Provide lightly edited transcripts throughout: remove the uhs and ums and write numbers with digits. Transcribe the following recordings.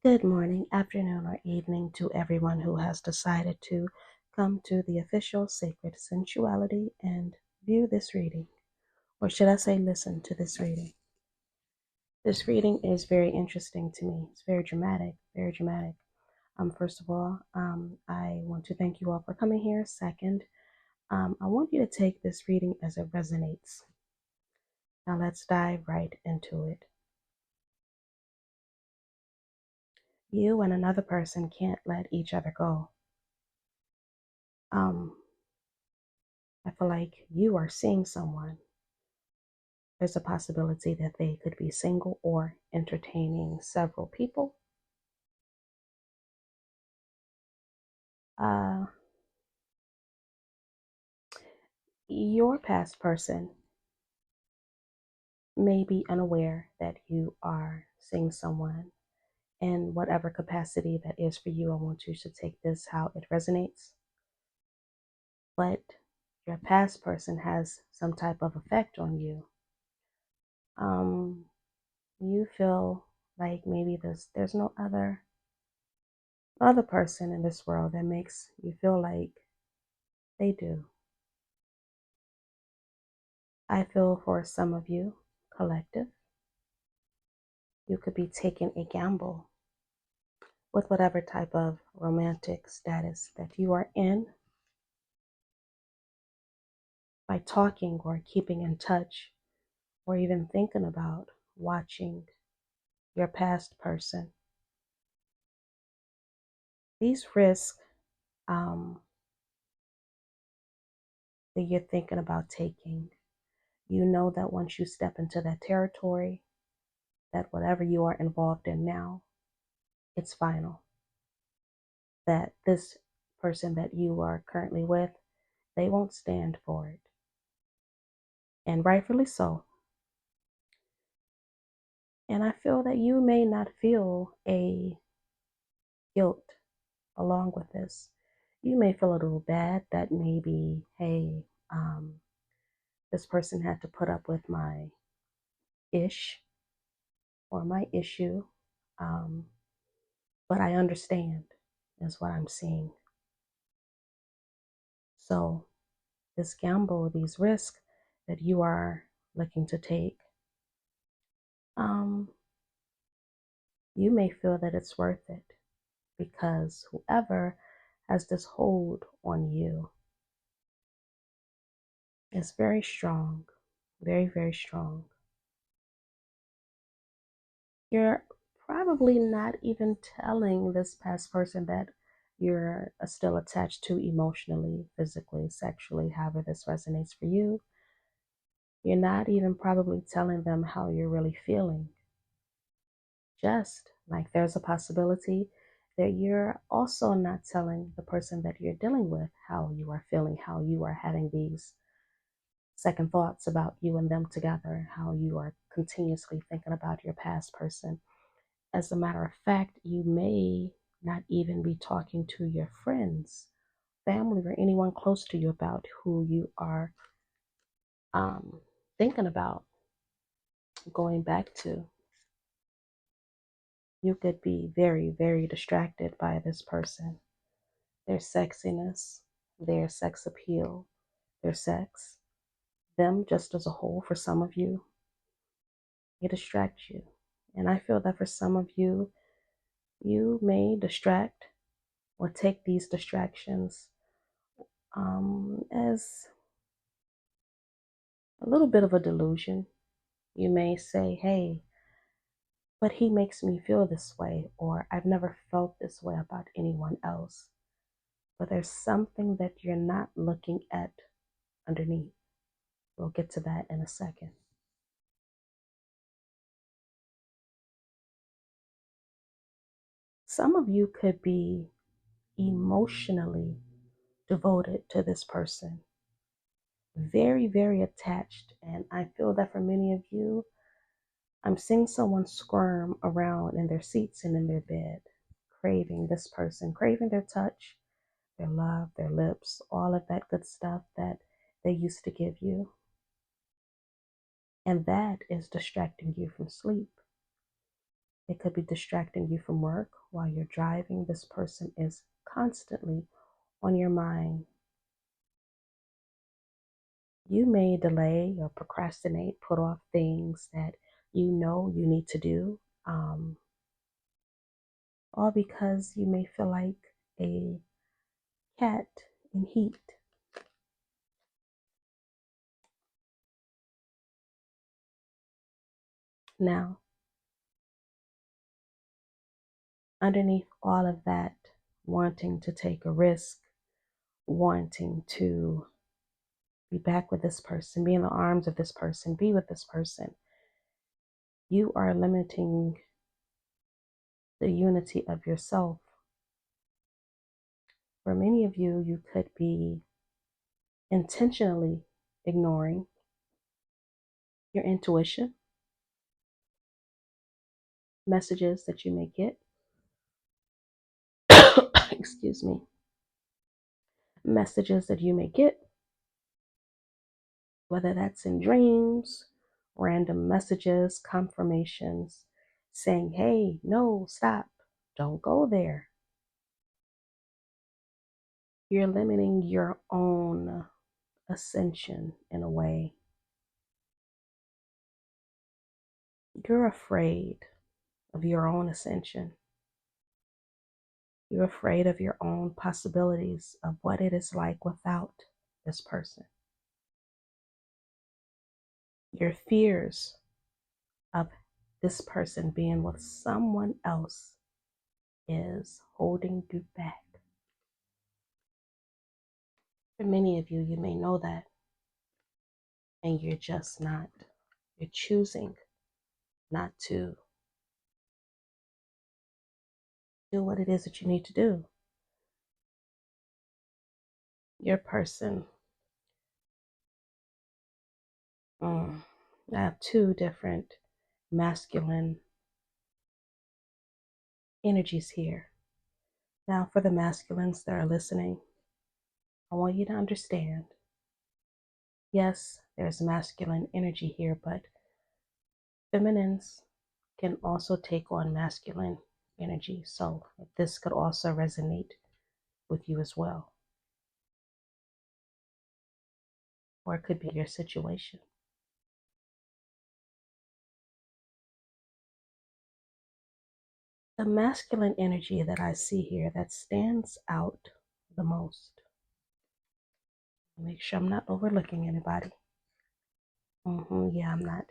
Good morning, afternoon, or evening to everyone who has decided to come to the official Sacred Sensuality and view this reading, or should I say listen to this reading. This reading is very interesting to me. It's very dramatic, very dramatic. First of all, I want to thank you all for coming here. Second, I want you to take this reading as it resonates. Now let's dive right into it. You and another person can't let each other go. I feel like you are seeing someone. There's a possibility that they could be single or entertaining several people. Your past person may be unaware that you are seeing someone in whatever capacity that is for you. I want you to take this how it resonates. But your past person has some type of effect on you. You feel like maybe there's no other person in this world that makes you feel like they do. I feel for some of you, collective, you could be taking a gamble with whatever type of romantic status that you are in by talking or keeping in touch or even thinking about watching your past person. These risks that you're thinking about taking, you know that once you step into that territory, that whatever you are involved in now, it's final. That this person that you are currently with, they won't stand for it. And rightfully so. And I feel that you may not feel a guilt along with this. You may feel a little bad that maybe, hey, this person had to put up with my ish or my issue. But I understand is what I'm seeing. So this gamble, these risks that you are looking to take, you may feel that it's worth it because whoever has this hold on you is very strong, very, very strong. You're probably not even telling this past person that you're still attached to emotionally, physically, sexually, however this resonates for you. You're not even probably telling them how you're really feeling. Just like there's a possibility that you're also not telling the person that you're dealing with how you are feeling, how you are having these second thoughts about you and them together, how you are continuously thinking about your past person. As a matter of fact, you may not even be talking to your friends, family, or anyone close to you about who you are thinking about going back to. You could be very, very distracted by this person, their sexiness, their sex appeal, their sex, them just as a whole. For some of you, it distracts you. And I feel that for some of you, you may distract or take these distractions as a little bit of a delusion. You may say, hey, but he makes me feel this way, or I've never felt this way about anyone else. But there's something that you're not looking at underneath. We'll get to that in a second. Some of you could be emotionally devoted to this person, very, very attached. And I feel that for many of you, I'm seeing someone squirm around in their seats and in their bed, craving this person, craving their touch, their love, their lips, all of that good stuff that they used to give you. And that is distracting you from sleep. It could be distracting you from work while you're driving. This person is constantly on your mind. You may delay or procrastinate, put off things that you know you need to do, all because you may feel like a cat in heat. Now, underneath all of that, wanting to take a risk, wanting to be back with this person, be in the arms of this person, be with this person, you are limiting the unity of yourself. For many of you, you could be intentionally ignoring your intuition, messages that you may get, excuse me, messages that you may get, whether that's in dreams, random messages, confirmations, saying, hey, no, stop, don't go there. You're limiting your own ascension in a way. You're afraid of your own ascension. You're afraid of your own possibilities of what it is like without this person. Your fears of this person being with someone else is holding you back. For many of you, you may know that, and you're just not. You're choosing not to do what it is that you need to do. Your person, I have two different masculine energies here. Now, for the masculines that are listening, I want you to understand, yes, there's masculine energy here, but feminines can also take on masculine energy. So this could also resonate with you as well. Or it could be your situation. The masculine energy that I see here that stands out the most. Make sure I'm not overlooking anybody. Yeah, I'm not.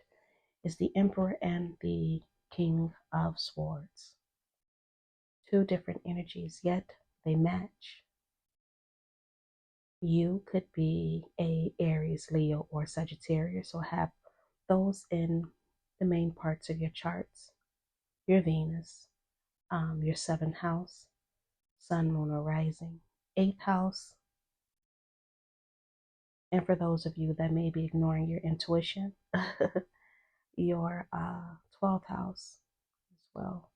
Is the Emperor and the King of Swords. Two different energies, yet they match. You could be a Aries, Leo, or Sagittarius, or have those in the main parts of your charts. Your Venus, your 7th house, Sun, Moon, or Rising, 8th house. And for those of you that may be ignoring your intuition, your 12th house as well.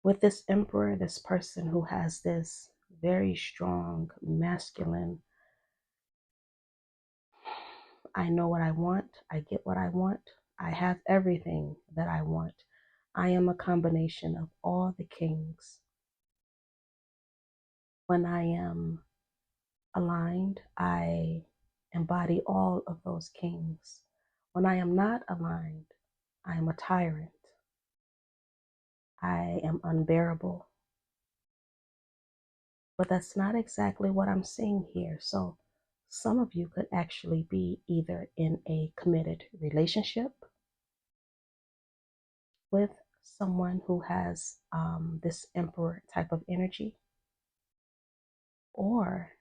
With this Emperor, this person who has this very strong masculine, I know what I want, I get what I want, I have everything that I want. I am a combination of all the kings. When I am aligned, I embody all of those kings. When I am not aligned, I am a tyrant. I am unbearable. But that's not exactly what I'm seeing here. So some of you could actually be either in a committed relationship with someone who has this Emperor type of energy, or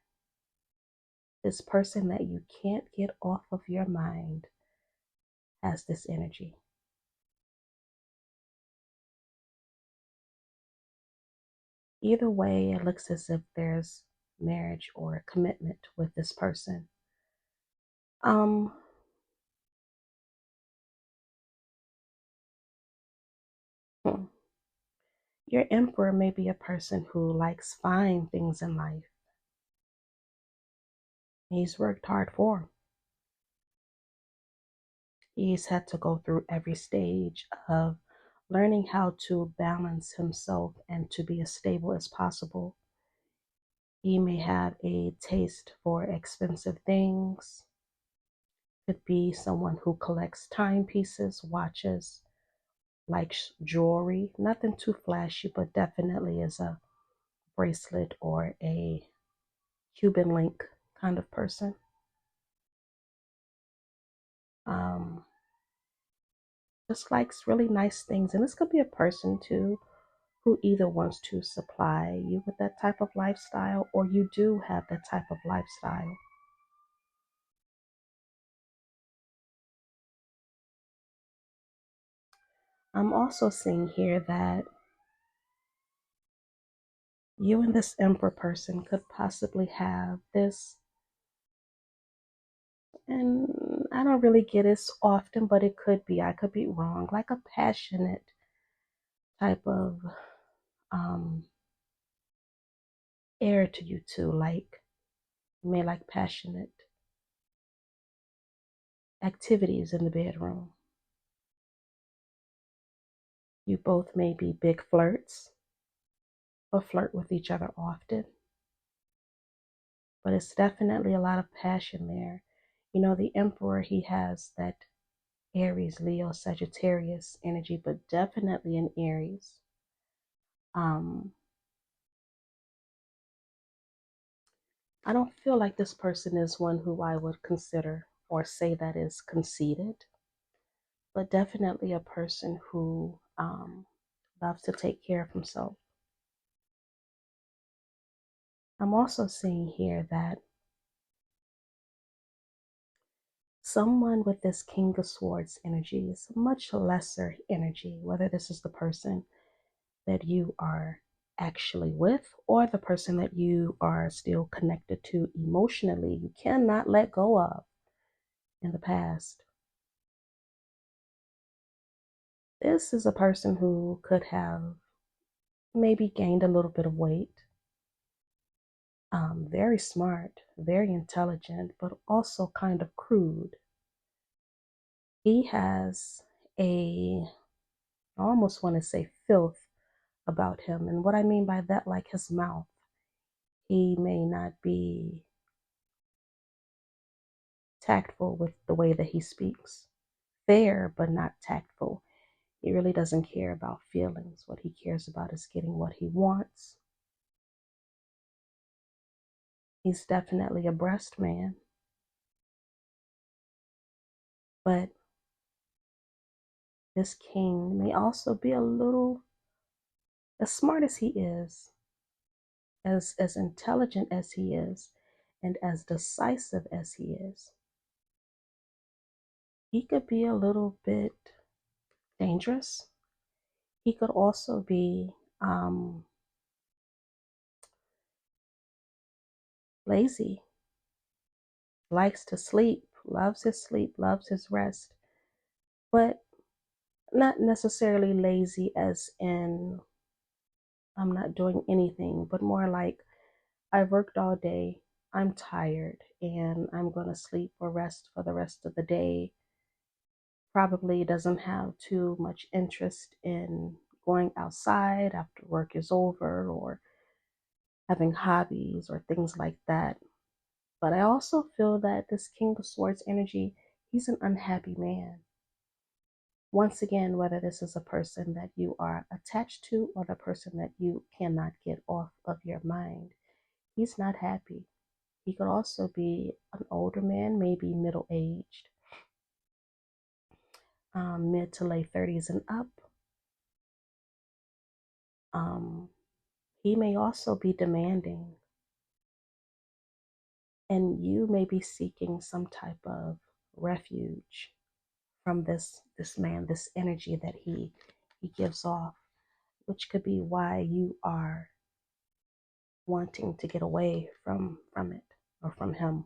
this person that you can't get off of your mind has this energy. Either way, it looks as if there's marriage or commitment with this person. Your Emperor may be a person who likes fine things in life. He's worked hard for them. He's had to go through every stage of learning how to balance himself and to be as stable as possible. He may have a taste for expensive things. Could be someone who collects timepieces, watches, likes jewelry. Nothing too flashy, but definitely is a bracelet or a Cuban link kind of person. Just likes really nice things. And this could be a person too who either wants to supply you with that type of lifestyle or you do have that type of lifestyle. I'm also seeing here that you and this emperor person could possibly have this, and I don't really get this often, but it could be, I could be wrong, like a passionate type of air to you two. Like you may like passionate activities in the bedroom. You both may be big flirts or flirt with each other often, but it's definitely a lot of passion there. You know, the emperor, he has that Aries, Leo, Sagittarius energy, but definitely an Aries. I don't feel like this person is one who I would consider or say that is conceited, but definitely a person who loves to take care of himself. I'm also seeing here that someone with this King of Swords energy is much lesser energy, whether this is the person that you are actually with or the person that you are still connected to emotionally, you cannot let go of in the past. This is a person who could have maybe gained a little bit of weight. Very smart, very intelligent, but also kind of crude. He has I almost want to say filth about him. And what I mean by that, like his mouth. He may not be tactful with the way that he speaks. Fair, but not tactful. He really doesn't care about feelings. What he cares about is getting what he wants. He's definitely a breast man. But this king may also be a little, as smart as he is, as intelligent as he is, and as decisive as he is, he could be a little bit dangerous. He could also be lazy, likes to sleep, loves his rest, but not necessarily lazy as in I'm not doing anything, but more like I've worked all day, I'm tired, and I'm going to sleep or rest for the rest of the day. Probably doesn't have too much interest in going outside after work is over or having hobbies or things like that. But I also feel that this King of Swords energy, he's an unhappy man. Once again, whether this is a person that you are attached to or the person that you cannot get off of your mind, he's not happy. He could also be an older man, maybe middle-aged, mid to late 30s and up. He may also be demanding, and you may be seeking some type of refuge from this man, this energy that he gives off, which could be why you are wanting to get away from it or from him,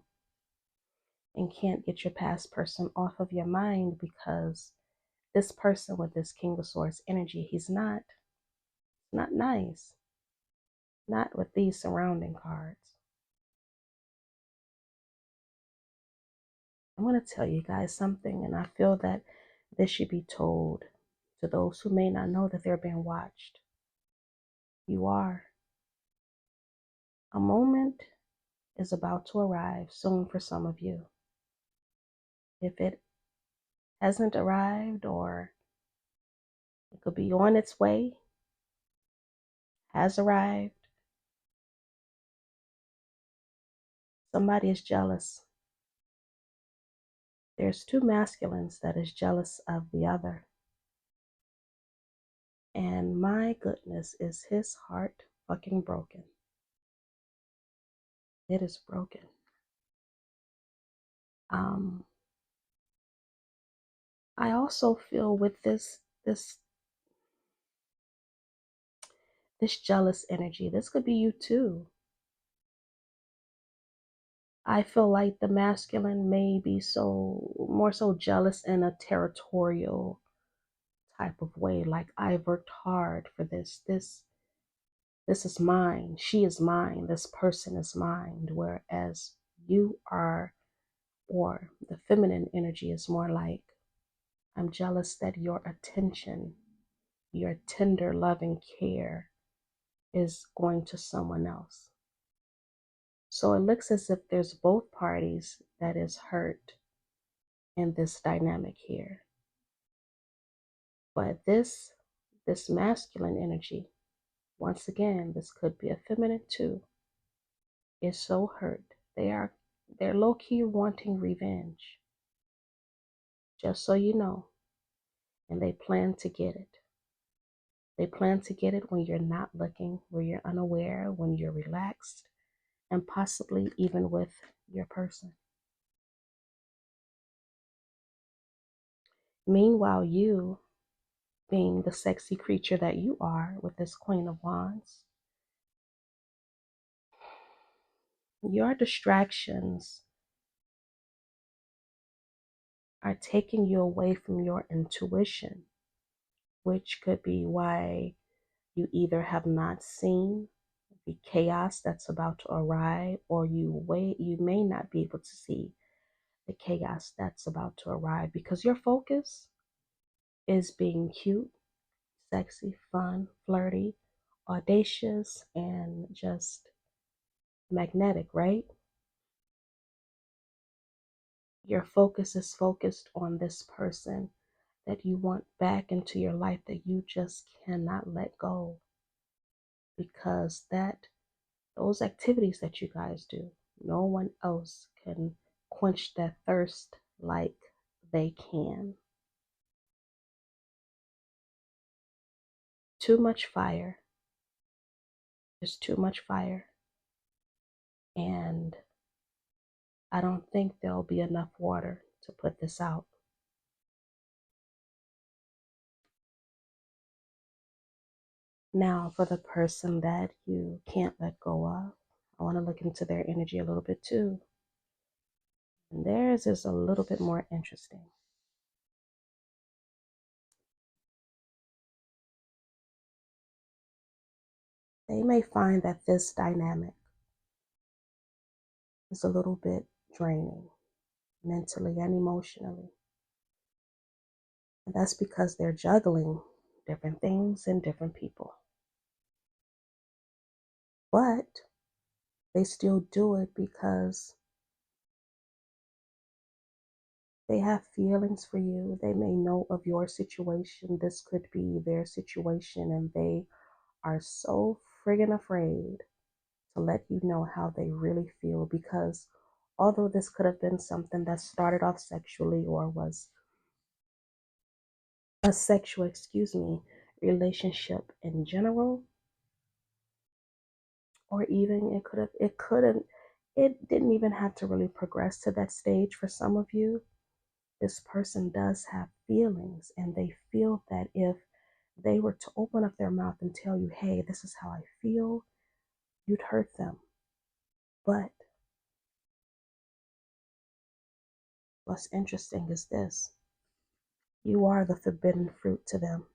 and can't get your past person off of your mind because this person with this King of Swords energy, he's not nice, not with these surrounding cards. I'm going to tell you guys something, and I feel that this should be told to those who may not know that they're being watched. You are. A moment is about to arrive soon for some of you. If it hasn't arrived, or it could be on its way, has arrived, somebody is jealous. There's two masculines that is jealous of the other. And my goodness, is his heart fucking broken. It is broken. I also feel with this jealous energy, this could be you too. I feel like the masculine may be more so jealous in a territorial type of way. Like, I worked hard for this. This is mine. She is mine. This person is mine. Whereas you are, or the feminine energy is more like, I'm jealous that your attention, your tender loving care is going to someone else. So it looks as if there's both parties that is hurt in this dynamic here. But this masculine energy, once again, this could be a feminine too, is so hurt. They're low-key wanting revenge. Just so you know. And they plan to get it. They plan to get it when you're not looking, when you're unaware, when you're relaxed, and possibly even with your person. Meanwhile, you, being the sexy creature that you are with this Queen of Wands, your distractions are taking you away from your intuition, which could be why you either have not seen the chaos that's about to arrive, or you may not be able to see the chaos that's about to arrive, because your focus is being cute, sexy, fun, flirty, audacious, and just magnetic, right? Your focus is focused on this person that you want back into your life, that you just cannot let go, because those activities that you guys do, no one else can quench that thirst like they can. Too much fire. There's too much fire. And I don't think there'll be enough water to put this out. Now, for the person that you can't let go of, I want to look into their energy a little bit too. And theirs is a little bit more interesting. They may find that this dynamic is a little bit draining, mentally and emotionally. And that's because they're juggling different things and different people. But they still do it because they have feelings for you. They may know of your situation. This could be their situation, and they are so friggin' afraid to let you know how they really feel, because although this could have been something that started off sexually, or was a sexual, relationship in general, or even it didn't even have to really progress to that stage for some of you. This person does have feelings, and they feel that if they were to open up their mouth and tell you, hey, this is how I feel, you'd hurt them. But what's interesting is this: you are the forbidden fruit to them.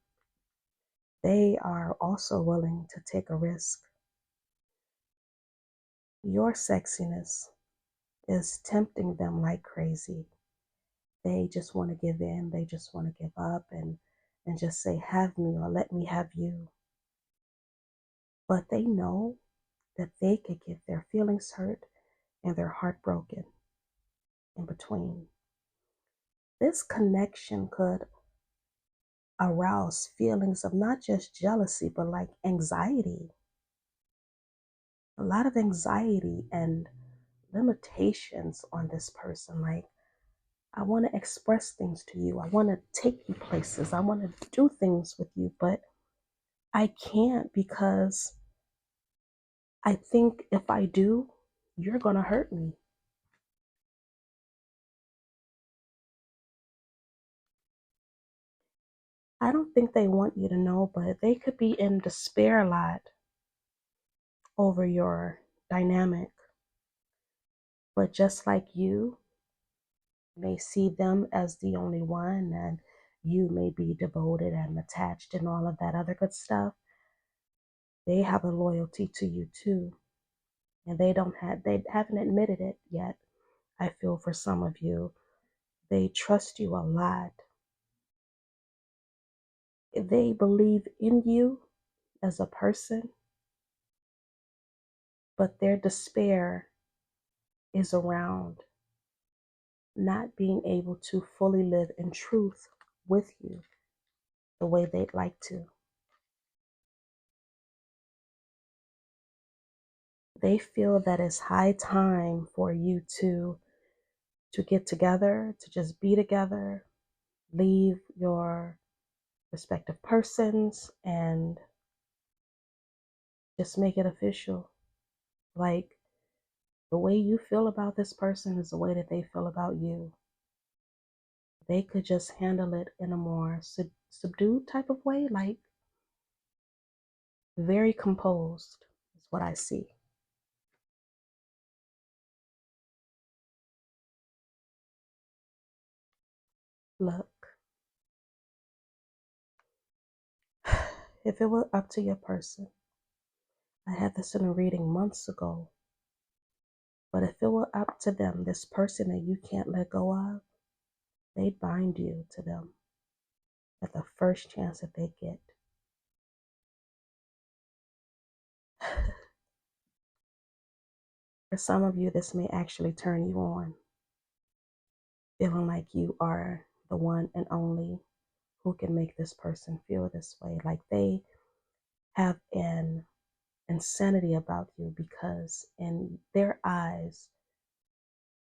They are also willing to take a risk. Your sexiness is tempting them like crazy. They just want to give in. They just want to give up and just say, have me or let me have you. But they know that they could get their feelings hurt and their heart broken in between. This connection could arouse feelings of not just jealousy, but like anxiety. A lot of anxiety and limitations on this person. Like, I want to express things to you. I want to take you places. I want to do things with you, but I can't because I think if I do, you're going to hurt me. I don't think they want you to know, but they could be in despair a lot over your dynamic. But just like you may see them as the only one, and you may be devoted and attached and all of that other good stuff, they have a loyalty to you too. And they haven't admitted it yet. I feel for some of you, they trust you a lot. They believe in you as a person, but their despair is around not being able to fully live in truth with you the way they'd like to. They feel that it's high time for you to get together, to just be together, leave your respective persons, and just make it official. Like, the way you feel about this person is the way that they feel about you. They could just handle it in a more subdued type of way, like very composed is what I see. Look, if it were up to your person, I had this in a reading months ago, but if it were up to them, this person that you can't let go of, they'd bind you to them at the first chance that they get. For some of you, this may actually turn you on, feeling like you are the one and only who can make this person feel this way. Like they have an insanity about you because in their eyes,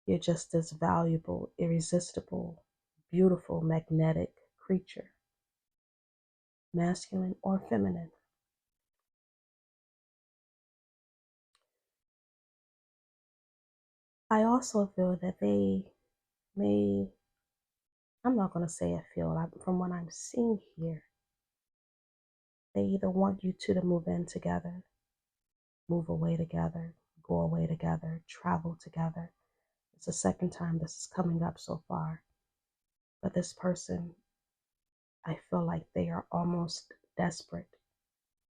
you're just this valuable, irresistible, beautiful, magnetic creature, masculine or feminine. I also feel that they may, I'm not going to say I feel, from what I'm seeing here, they either want you two to move in together, move away together, go away together, travel together. It's the second time this is coming up so far. But this person, I feel like they are almost desperate,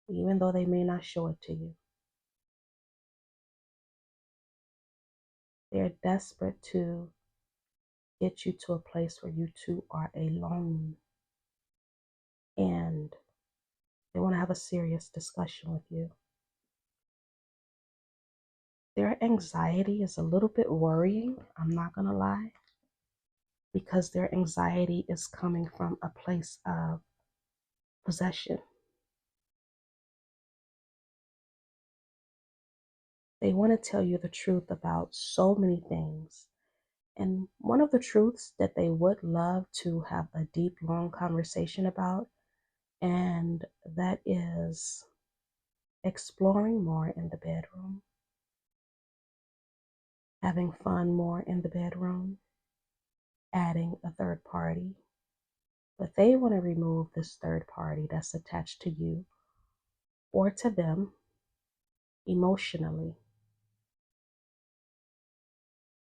even though they may not show it to you. They're desperate to get you to a place where you two are alone. And they want to have a serious discussion with you. Their anxiety is a little bit worrying, I'm not going to lie, because their anxiety is coming from a place of possession. They want to tell you the truth about so many things. And one of the truths that they would love to have a deep, long conversation about, and that is exploring more in the bedroom, having fun more in the bedroom, adding a third party. But they want to remove this third party that's attached to you or to them emotionally.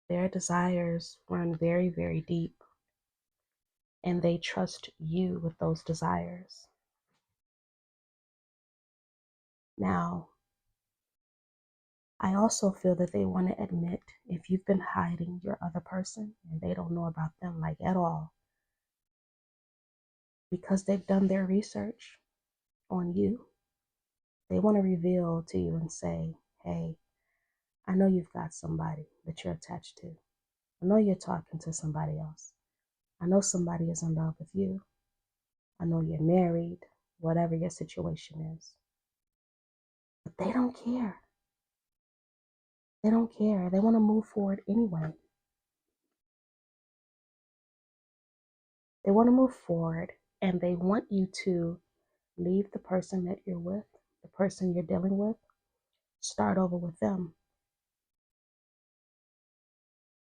Their desires run very, very deep, and they trust you with those desires. Now, I also feel that they want to admit if you've been hiding your other person and they don't know about them like at all, because they've done their research on you, they want to reveal to you and say, hey, I know you've got somebody that you're attached to. I know you're talking to somebody else. I know somebody is in love with you. I know you're married, whatever your situation is. But they don't care. They don't care. They want to move forward anyway. They want to move forward and they want you to leave the person that you're with, the person you're dealing with, start over with them.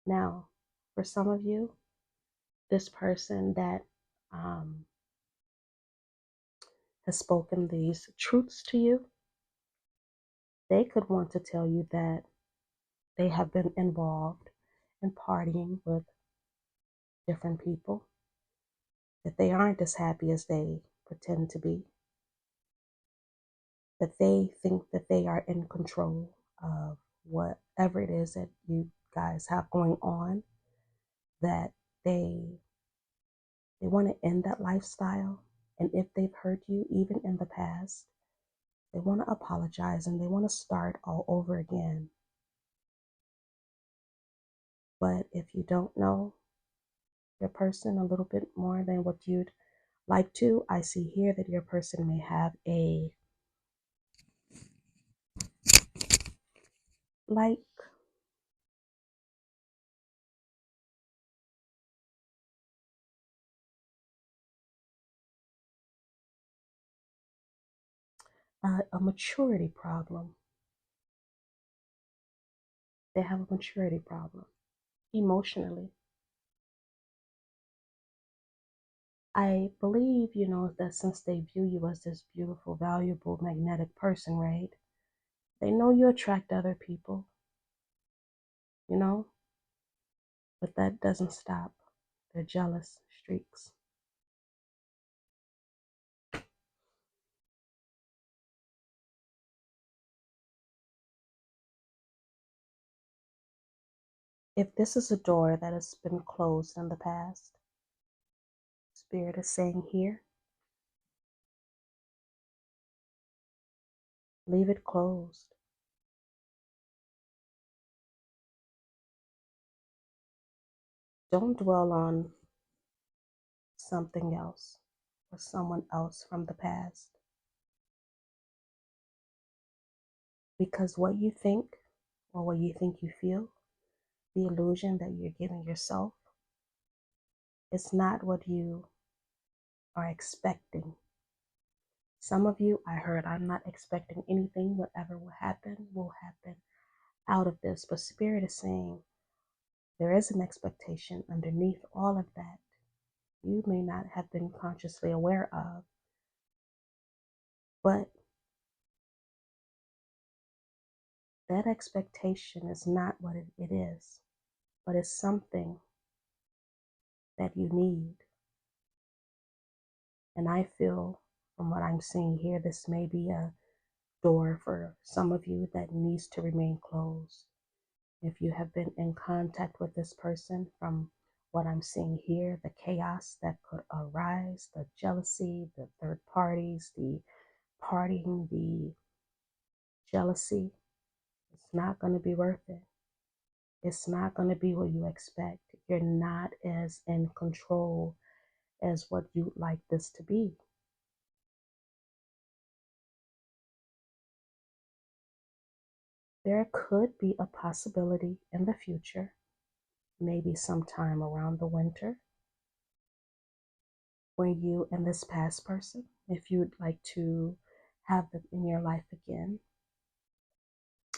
Now, for some of you, this person that has spoken these truths to you, they could want to tell you that they have been involved in partying with different people, that they aren't as happy as they pretend to be, that they think that they are in control of whatever it is that you guys have going on, that they want to end that lifestyle. And if they've hurt you, even in the past, they want to apologize and they want to start all over again. But if you don't know your person a little bit more than what you'd like to, I see here that your person may have a like a maturity problem. They have a maturity problem emotionally. I believe, that since they view you as this beautiful, valuable, magnetic person, right? They know you attract other people, you know, but that doesn't stop their jealous streaks. If this is a door that has been closed in the past, Spirit is saying here, leave it closed. Don't dwell on something else or someone else from the past. Because what you think or what you think you feel, the illusion that you're giving yourself, is not what you are expecting. Some of you, I heard, I'm not expecting anything. Whatever will happen out of this. But Spirit is saying there is an expectation underneath all of that you may not have been consciously aware of. But that expectation is not what it is, but it's something that you need. And I feel from what I'm seeing here, this may be a door for some of you that needs to remain closed. If you have been in contact with this person, from what I'm seeing here, the chaos that could arise, the jealousy, the third parties, the partying, the jealousy, it's not going to be worth it. It's not going to be what you expect. You're not as in control as what you'd like this to be. There could be a possibility in the future, maybe sometime around the winter, where you and this past person, if you'd like to have them in your life again,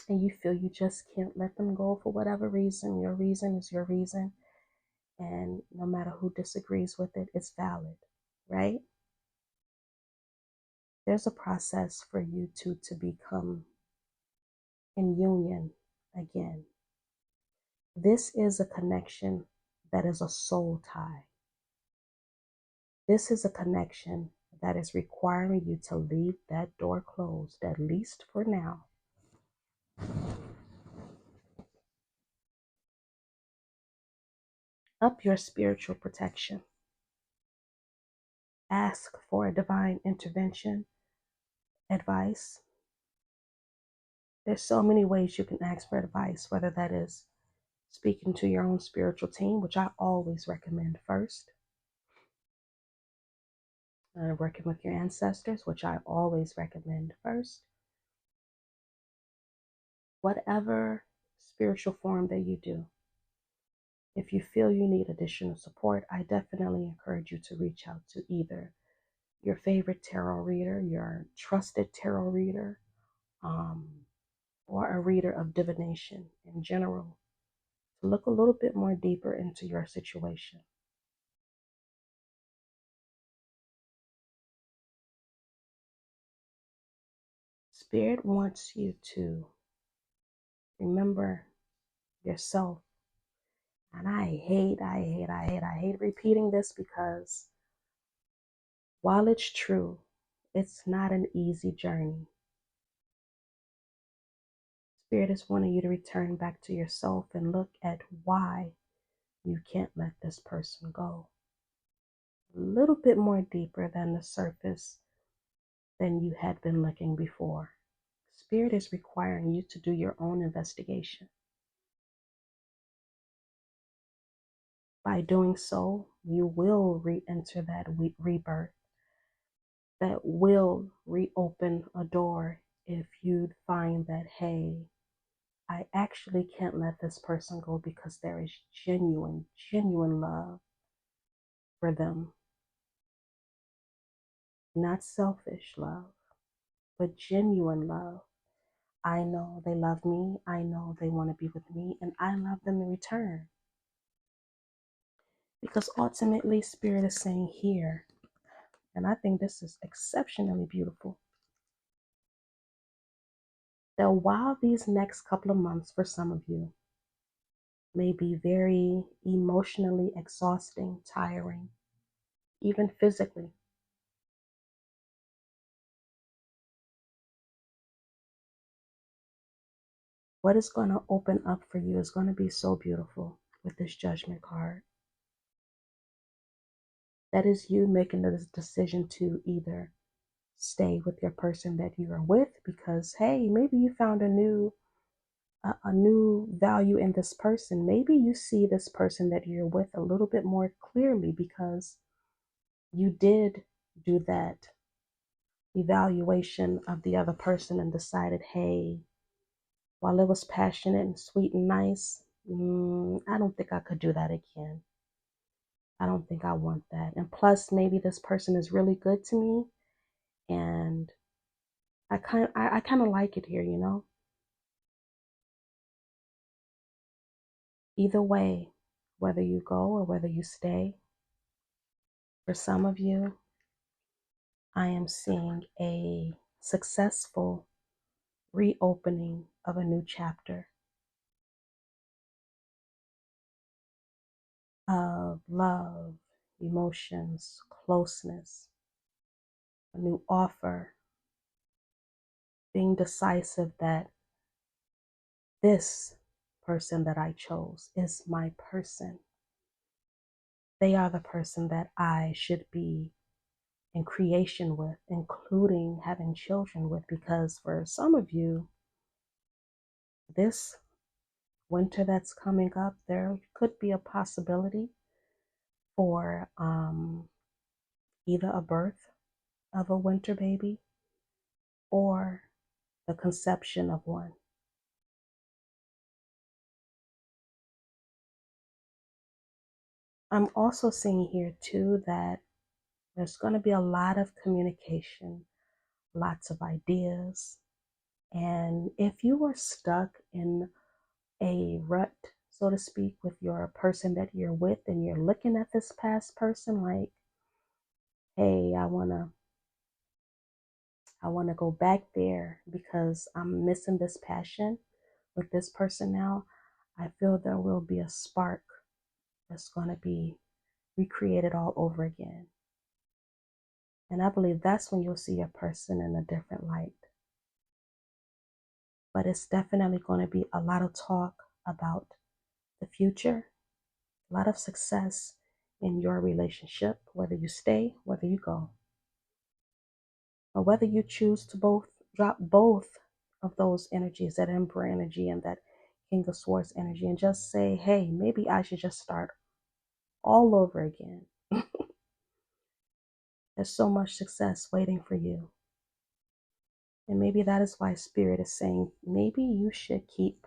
and you feel you just can't let them go for whatever reason, your reason is your reason, and no matter who disagrees with it, it's valid, right? There's a process for you two to become in union again. This is a connection that is a soul tie. This is a connection that is requiring you to leave that door closed, at least for now. Up your spiritual protection. Ask for a divine intervention, advice. There's so many ways you can ask for advice, whether that is speaking to your own spiritual team, which I always recommend first, working with your ancestors, which I always recommend first. Whatever spiritual form that you do, if you feel you need additional support, I definitely encourage you to reach out to either your favorite tarot reader, your trusted tarot reader, or a reader of divination in general, to look a little bit more deeper into your situation. Spirit wants you to remember yourself. And I hate repeating this, because while it's true, it's not an easy journey. Spirit is wanting you to return back to yourself and look at why you can't let this person go. A little bit more deeper than the surface than you had been looking before. Spirit is requiring you to do your own investigation. By doing so, you will re-enter that rebirth that will reopen a door if you'd find that, hey, I actually can't let this person go because there is genuine love for them. Not selfish love, but genuine love. I know they love me. I know they want to be with me, and I love them in return. Because ultimately, Spirit is saying here, and I think this is exceptionally beautiful, that while these next couple of months for some of you may be very emotionally exhausting, tiring, even physically, what is going to open up for you is going to be so beautiful with this Judgment card. That is you making the decision to either stay with your person that you are with because, hey, maybe you found a new value in this person. Maybe you see this person that you're with a little bit more clearly because you did do that evaluation of the other person and decided, hey, while it was passionate and sweet and nice, I don't think I could do that again. I don't think I want that. And plus, maybe this person is really good to me, and I kind of like it here, you know. Either way, whether you go or whether you stay, for some of you, I am seeing a successful reopening of a new chapter of love, emotions, closeness, a new offer, being decisive that this person that I chose is my person. They are the person that I should be in creation with, including having children with, because for some of you, this winter that's coming up, there could be a possibility for either a birth of a winter baby or the conception of one. I'm also seeing here too that there's going to be a lot of communication, lots of ideas. And if you were stuck in a rut, so to speak, with your person that you're with, and you're looking at this past person like, hey, I wanna go back there because I'm missing this passion with this person now, I feel there will be a spark that's going to be recreated all over again. And I believe that's when you'll see a person in a different light. But it's definitely going to be a lot of talk about the future, a lot of success in your relationship, whether you stay, whether you go, or whether you choose to both drop both of those energies, that Emperor energy and that King of Swords energy, and just say, hey, maybe I should just start all over again. There's so much success waiting for you. And maybe that is why Spirit is saying, maybe you should keep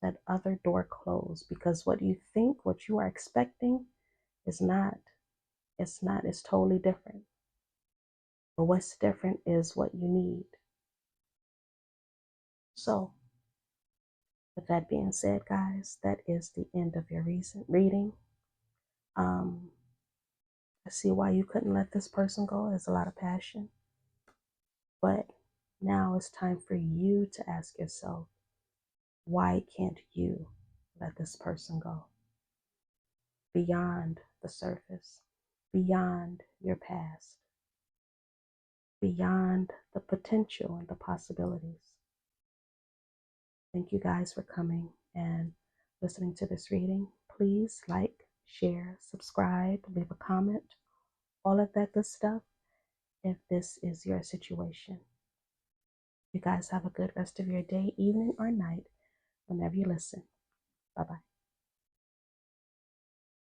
that other door closed, because what you think, what you are expecting is not, it's totally different. But what's different is what you need. So, with that being said, guys, that is the end of your reading. I see why you couldn't let this person go. There's a lot of passion. But now it's time for you to ask yourself, why can't you let this person go? Beyond the surface, beyond your past, beyond the potential and the possibilities. Thank you guys for coming and listening to this reading. Please like, share, subscribe, leave a comment, all of that good stuff if this is your situation. You guys have a good rest of your day, evening, or night whenever you listen. Bye-bye.